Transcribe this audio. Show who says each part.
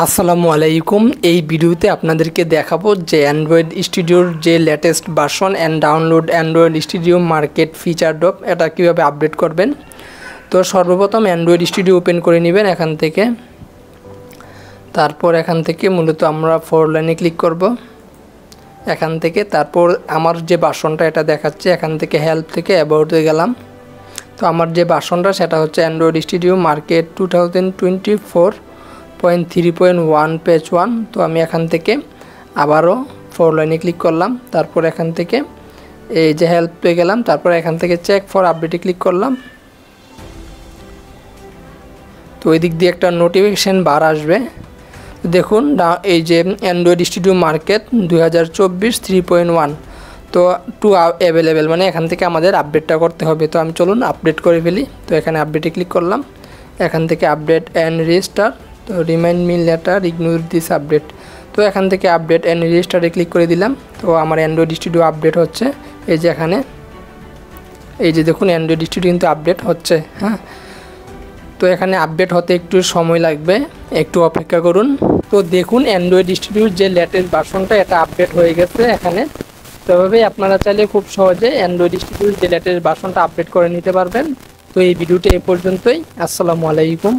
Speaker 1: আসসালামু আলাইকুম। এই ভিডিওতে আপনাদেরকে দেখাবো যে অ্যান্ড্রয়েড স্টুডিওর যে latest version and download Android studio market feature drop এটা কীভাবে আপডেট করবেন। তো সর্বপ্রথম অ্যান্ড্রয়েড স্টুডিও ওপেন করে নেবেন এখান থেকে। তারপর এখান থেকে মূলত আমরা 4 লাইনে ক্লিক করব এখান থেকে। তারপর আমার যে ভার্সনটা এটা দেখাচ্ছে এখান থেকে হেল্প থেকে অ্যাবাউটে গেলাম। তো আমার যে ভার্সনটা সেটা হচ্ছে অ্যান্ড্রয়েড স্টুডিও মার্কেট 2024.3.1 পেজ 1। তো আমি এখান থেকে আবারও 4 লাইনে ক্লিক করলাম। তারপর এখান থেকে এই যে হেল্প পেয়ে গেলাম। তারপর এখান থেকে চেক ফর আপডেটে ক্লিক করলাম। তো ওই দিক দিয়ে একটা নোটিফিকেশান বার আসবে। দেখুন এই যে অ্যান্ড্রয়েড স্টুডিও মার্কেট 2024 3.1 তো 2 অ্যাভেলেবেল, মানে এখান থেকে আমাদের আপডেটটা করতে হবে। তো আমি চলুন আপডেট করে ফেলি। তো এখানে আপডেটে ক্লিক করলাম। এখান থেকে আপডেট অ্যান্ড রেজিস্টার, তো remind me letter ignore this update. তো এখান থেকে আপডেট অ্যান্ড রেজিস্টারে ক্লিক করে দিলাম। তো আমার অ্যান্ড্রয়েড স্টুডিও আপডেট হচ্ছে। এই যে এখানে এই যে দেখুন অ্যান্ড্রয়েড স্টুডিও কিন্তু আপডেট হচ্ছে। হ্যাঁ, তো এখানে আপডেট হতে একটু সময় লাগবে, একটু অপেক্ষা করুন। তো দেখুন অ্যান্ড্রয়েড স্টুডিওর যে লেটেস্ট ভার্সনটা এটা আপডেট হয়ে গেছে এখানে। তো এভাবেই আপনারা চাইলে খুব সহজে অ্যান্ড্রয়েড স্টুডিওর যে লেটেস্ট ভার্সনটা আপডেট করে নিতে পারবেন। তো এই ভিডিওটা এ পর্যন্তই। আসসালামু আলাইকুম।